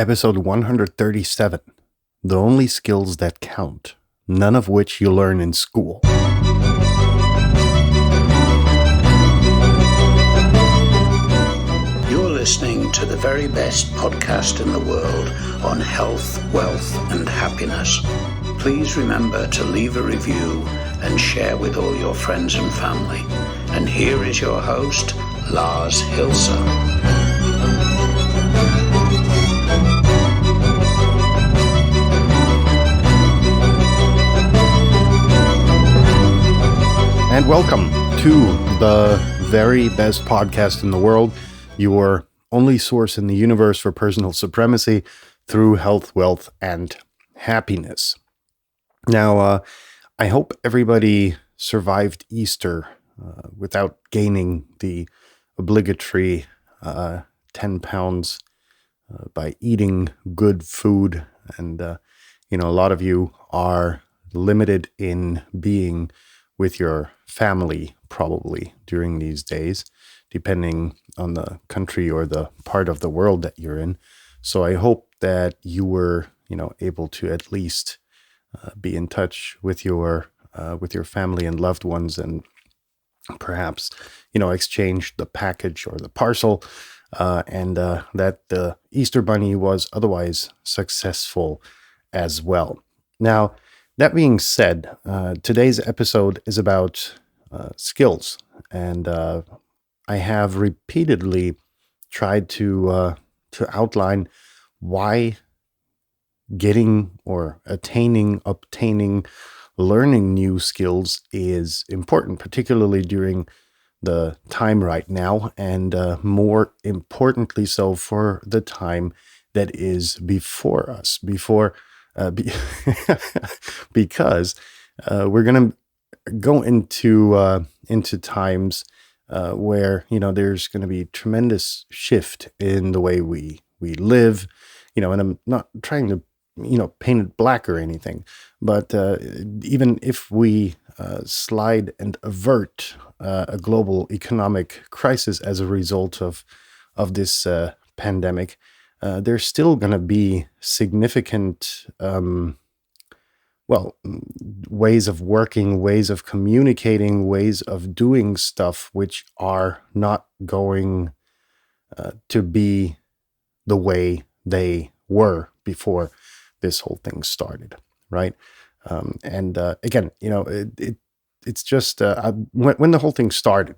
Episode 137, The Only Skills That Count, None of Which You Learn in School. You're listening to the very best podcast in the world on health, wealth, and happiness. Please remember to leave a review and share with all your friends and family. And here is your host, Lars Hilser. And welcome to the very best podcast in the world, your only source in the universe for personal supremacy through health, wealth, and happiness. Now, I hope everybody survived Easter without gaining the obligatory 10 pounds by eating good food. And, a lot of you are limited in being with your family probably during these days, depending on the country or the part of the world that you're in. So I hope that you were, able to at least be in touch with your family and loved ones, and perhaps, exchange the package or the parcel, and that the Easter Bunny was otherwise successful as well. Now, that being said, today's episode is about skills, and I have repeatedly tried to outline why getting or obtaining learning new skills is important, particularly during the time right now, and more importantly so for the time that is before us, because we're going to go into times where there's going to be tremendous shift in the way we live, and I'm not trying to paint it black or anything, but even if we slide and avert a global economic crisis as a result of this pandemic, there's still going to be significant, ways of working, ways of communicating, ways of doing stuff, which are not going to be the way they were before this whole thing started, right? Again, it's just when the whole thing started,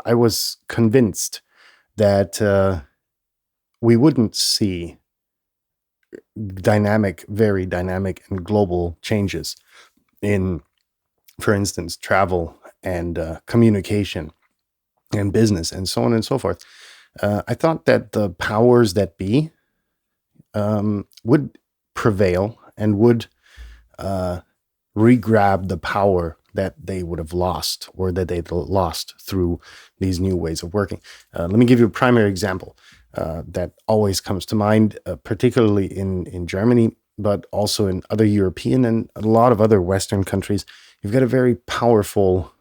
I was convinced that we wouldn't see very dynamic and global changes in, for instance, travel and communication and business and so on and so forth. I thought that the powers that be would prevail and would re-grab the power that they would have lost, or that they'd lost through these new ways of working. Let me give you a primary example that always comes to mind, particularly in Germany, but also in other European and a lot of other Western countries. You've got a very powerful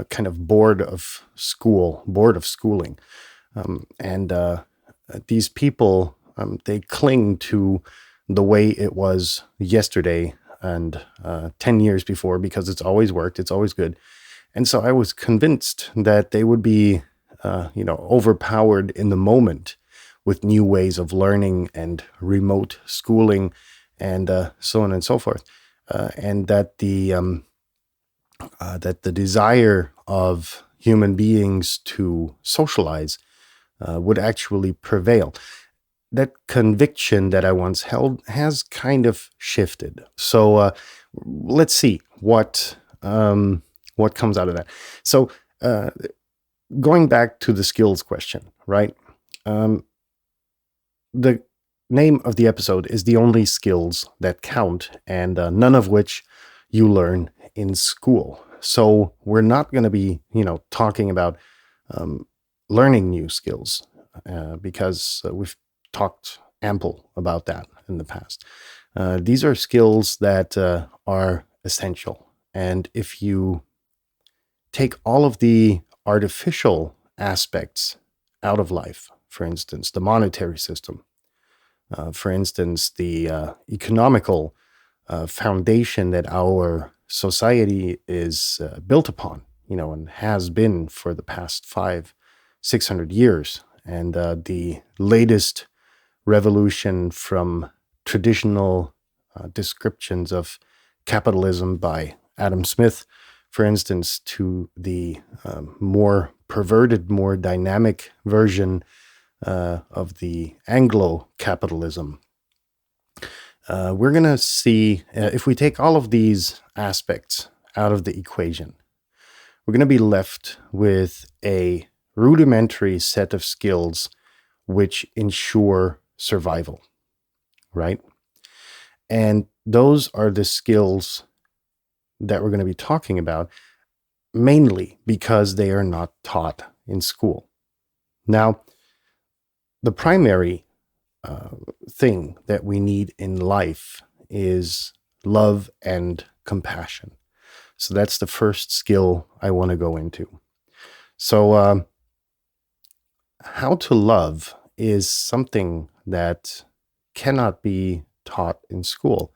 kind of board of schooling. These people, they cling to the way it was yesterday and 10 years before, because it's always worked, it's always good. And so I was convinced that they would be, overpowered in the moment with new ways of learning and remote schooling and so on and so forth. And that the desire of human beings to socialize would actually prevail. That conviction that I once held has kind of shifted. So let's see what comes out of that. So going back to the skills question, right? The name of the episode is The Only Skills That Count, and none of which you learn in school. So we're not going to be, talking about learning new skills because we've talked ample about that in the past. These are skills that are essential. And if you take all of the artificial aspects out of life, for instance, the monetary system, For instance, the economical foundation that our society is built upon, and has been for the past 600 years. And the latest revolution from traditional descriptions of capitalism by Adam Smith, for instance, to the more perverted, more dynamic version of the Anglo-capitalism. We're going to see, if we take all of these aspects out of the equation, we're going to be left with a rudimentary set of skills which ensure survival, right? And those are the skills that we're going to be talking about, mainly because they are not taught in school. Now, the primary thing that we need in life is love and compassion. So that's the first skill I want to go into. So how to love is something that cannot be taught in school.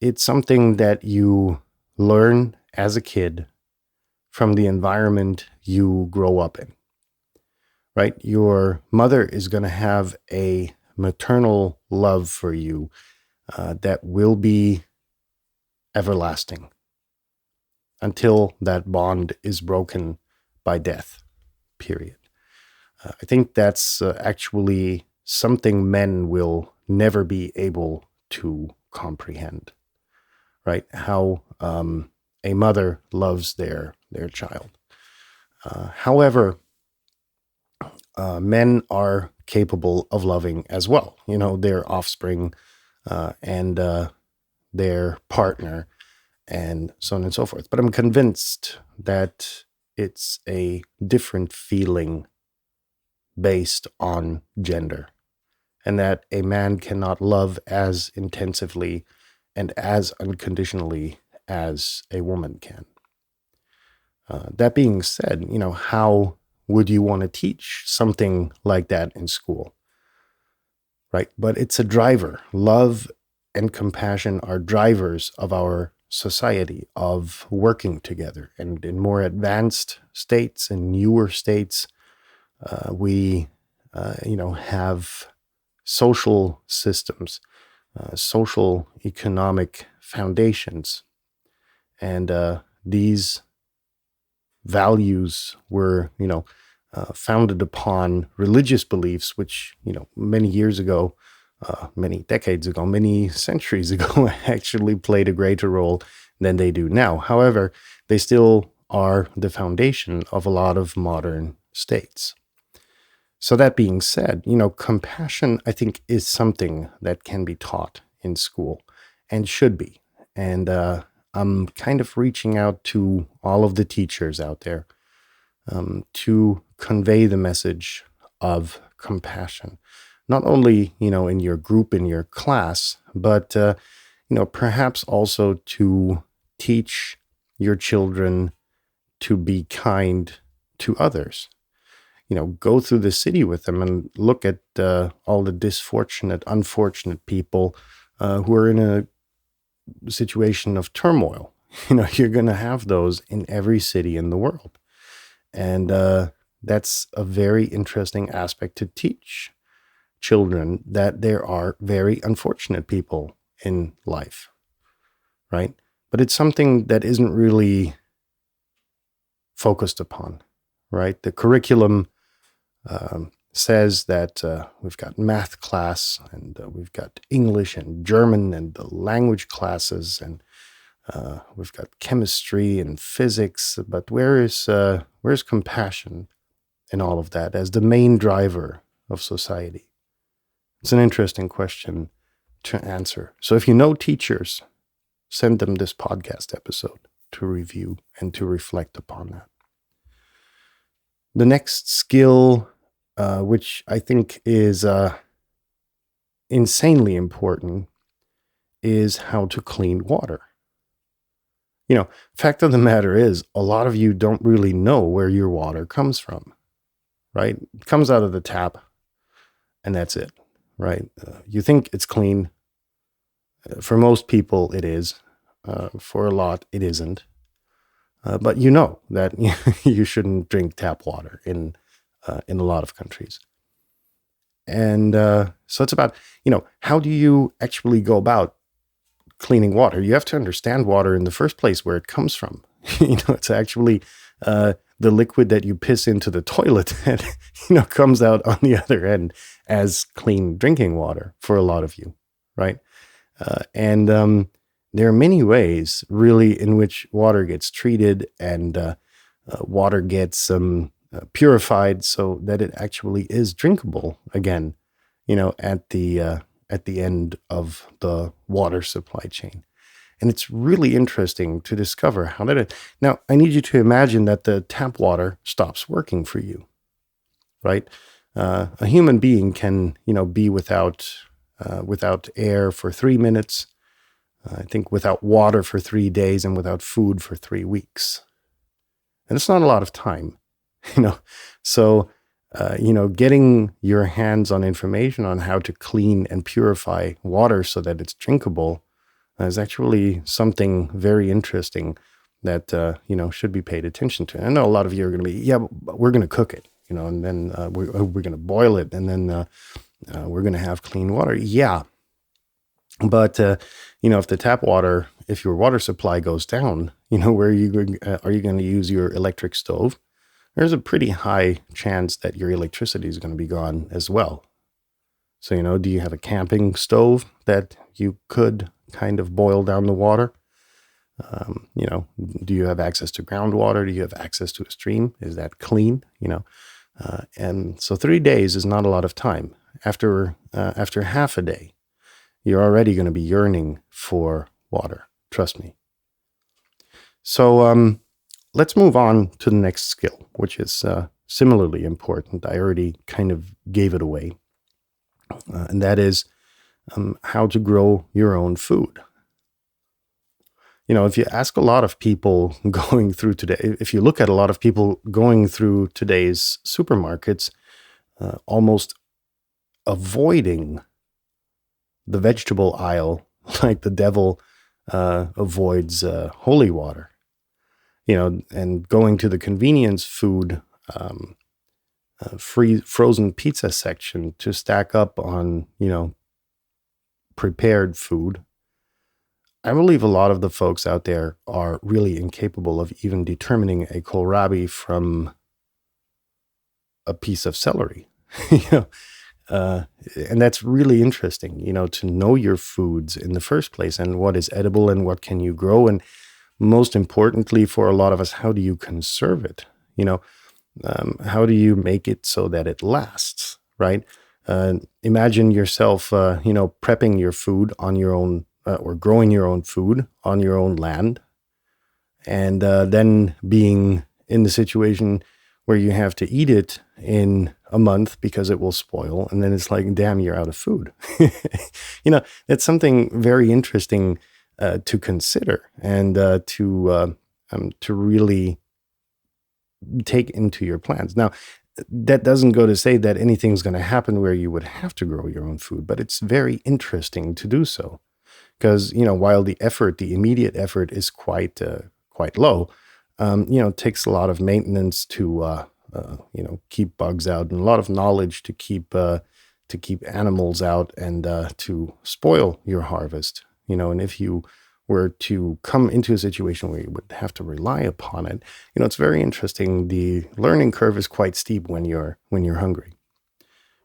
It's something that you learn as a kid from the environment you grow up in, right? Your mother is going to have a maternal love for you that will be everlasting until that bond is broken by death, period. I think that's actually something men will never be able to comprehend, right? How a mother loves their child. However, men are capable of loving as well, their offspring and their partner, and so on and so forth. But I'm convinced that it's a different feeling based on gender, and that a man cannot love as intensively and as unconditionally as a woman can. That being said, how would you want to teach something like that in school? Right? But it's a driver. Love and compassion are drivers of our society, of working together. And in more advanced states and newer states, we have social systems, social economic foundations. And these values were, founded upon religious beliefs, which, many years ago, many decades ago, many centuries ago, actually played a greater role than they do now. However, they still are the foundation of a lot of modern states. So that being said, compassion, I think, is something that can be taught in school and should be. And I'm kind of reaching out to all of the teachers out there to convey the message of compassion, not only, in your group, in your class, but, perhaps also to teach your children to be kind to others. Go through the city with them and look at all the unfortunate people who are in a situation of turmoil. You're going to have those in every city in the world. And that's a very interesting aspect to teach children, that there are very unfortunate people in life, right? But it's something that isn't really focused upon, right? The curriculum says that we've got math class, and we've got English and German and the language classes, and we've got chemistry and physics. But where's compassion in all of that as the main driver of society? It's an interesting question to answer. So if you know teachers, send them this podcast episode to review and to reflect upon that. The next skill, which I think is insanely important, is how to clean water. Fact of the matter is, a lot of you don't really know where your water comes from, right? It comes out of the tap, and that's it, right? You think it's clean. For most people, it is. For a lot, it isn't. But you know that you shouldn't drink tap water in a lot of countries. And so it's about, how do you actually go about cleaning water? You have to understand water in the first place, where it comes from. It's actually the liquid that you piss into the toilet that, comes out on the other end as clean drinking water for a lot of you, right? And there are many ways, really, in which water gets treated and water gets purified so that it actually is drinkable again, at the end of the water supply chain. And it's really interesting to discover how that. Now, I need you to imagine that the tap water stops working for you, right? A human being can, be without air for 3 minutes. I think without water for 3 days, and without food for 3 weeks. And it's not a lot of time, So, getting your hands on information on how to clean and purify water so that it's drinkable is actually something very interesting that, should be paid attention to. I know a lot of you are going to be, yeah, but we're going to cook it, and then we're going to boil it, and then we're going to have clean water. Yeah. But, if the tap water, if your water supply goes down, where are you going to use your electric stove? There's a pretty high chance that your electricity is going to be gone as well. So, do you have a camping stove that you could kind of boil down the water? Do you have access to groundwater? Do you have access to a stream? Is that clean? And so 3 days is not a lot of time. After half a day, you're already going to be yearning for water. Trust me. So let's move on to the next skill, which is similarly important. I already kind of gave it away. And that is how to grow your own food. If you ask a lot of people going through today, if you look at a lot of people going through today's supermarkets, almost avoiding the vegetable aisle like the devil avoids holy water, and going to the convenience food frozen pizza section to stack up on, prepared food. I believe a lot of the folks out there are really incapable of even determining a kohlrabi from a piece of celery. And that's really interesting, to know your foods in the first place and what is edible and what can you grow. And most importantly, for a lot of us, how do you conserve it? How do you make it so that it lasts, right? Imagine yourself, prepping your food on your own or growing your own food on your own land, and then being in the situation where you have to eat it in a month because it will spoil. And then it's like, damn, you're out of food. That's something very interesting to consider and to really take into your plans. Now, that doesn't go to say that anything's going to happen where you would have to grow your own food, but it's very interesting to do so. Because, while the immediate effort is quite low, it takes a lot of maintenance to, keep bugs out, and a lot of knowledge to keep animals out and to spoil your harvest. And if you were to come into a situation where you would have to rely upon it, it's very interesting. The learning curve is quite steep when you're hungry,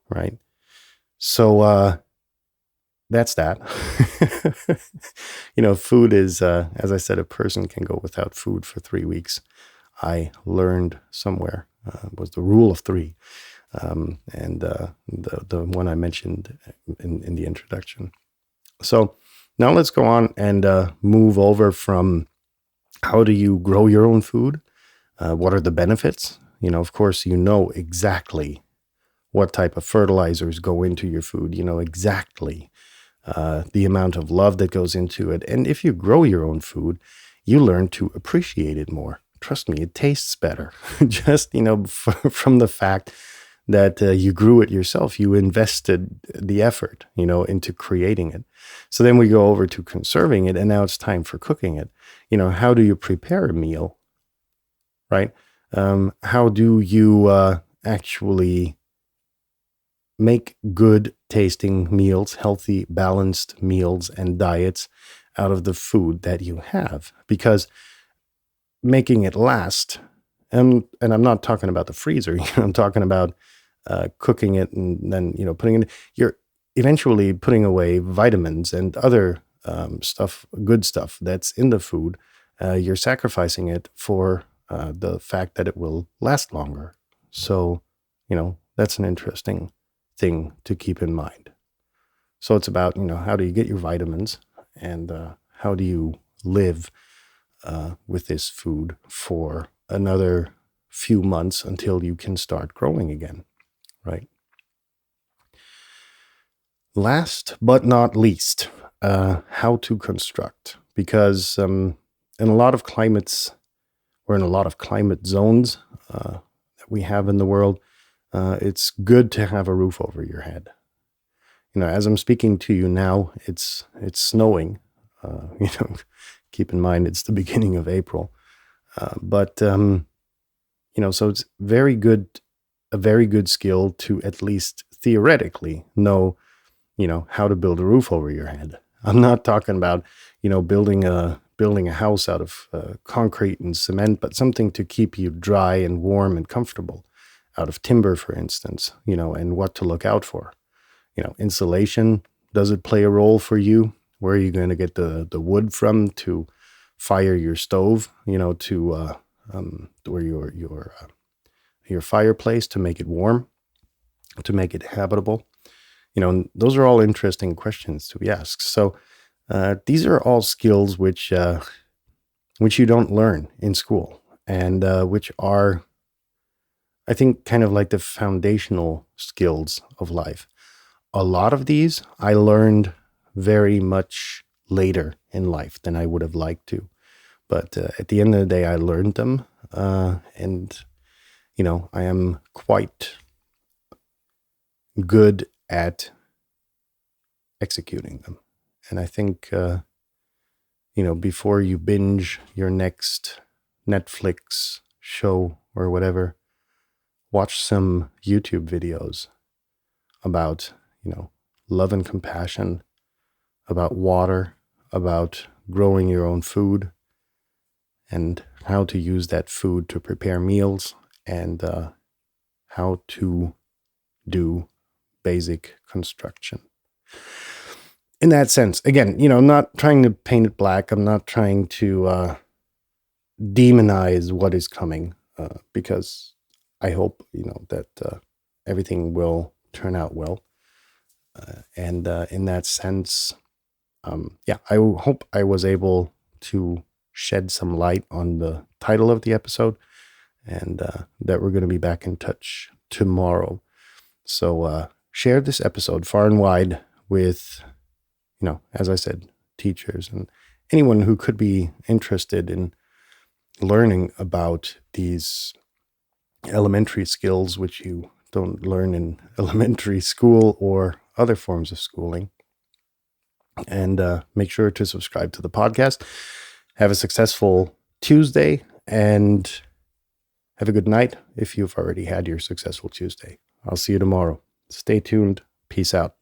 right? So that's that. Food is, as I said, a person can go without food for 3 weeks. I learned somewhere was the rule of 3, and the one I mentioned in the introduction. So now let's go on and move over from how do you grow your own food? What are the benefits? Of course, exactly what type of fertilizers go into your food. Exactly the amount of love that goes into it. And if you grow your own food, you learn to appreciate it more. Trust me, it tastes better. Just, from the fact that you grew it yourself. You invested the effort, into creating it. So then we go over to conserving it, and now it's time for cooking it. How do you prepare a meal, right? How do you actually make good tasting meals, healthy, balanced meals and diets out of the food that you have? Because making it last, and I'm not talking about the freezer, I'm talking about cooking it and then, putting it, you're eventually putting away vitamins and other stuff, good stuff that's in the food. You're sacrificing it for the fact that it will last longer. So, that's an interesting thing to keep in mind. So it's about, how do you get your vitamins, and how do you live with this food for another few months until you can start growing again, right? Last but not least, how to construct. Because in a lot of climates, or in a lot of climate zones that we have in the world, it's good to have a roof over your head. As I'm speaking to you now, it's snowing. Keep in mind it's the beginning of April. But so it's a very good skill to at least theoretically know, how to build a roof over your head. I'm not talking about, building a house out of concrete and cement, but something to keep you dry and warm and comfortable, out of timber, for instance, and what to look out for. Insulation, does it play a role for you? Where are you going to get the wood from to fire your stove, to or your fireplace, to make it warm, to make it habitable? Those are all interesting questions to be asked. So these are all skills which you don't learn in school, and which are, I think, kind of like the foundational skills of life. A lot of these I learned very much later in life than I would have liked to. But at the end of the day, I learned them. And, I am quite good at executing them. And I think, before you binge your next Netflix show or whatever, watch some YouTube videos about, love and compassion, about water, about growing your own food, and how to use that food to prepare meals, and how to do basic construction. In that sense, again, I'm not trying to paint it black. I'm not trying to demonize what is coming, because I hope, that everything will turn out well. And in that sense, I hope I was able to shed some light on the title of the episode, and that we're going to be back in touch tomorrow. So share this episode far and wide with, as I said, teachers and anyone who could be interested in learning about these elementary skills which you don't learn in elementary school or other forms of schooling. And make sure to subscribe to the podcast. Have a successful Tuesday, and have a good night if you've already had your successful Tuesday. I'll see you tomorrow. Stay tuned. Peace out.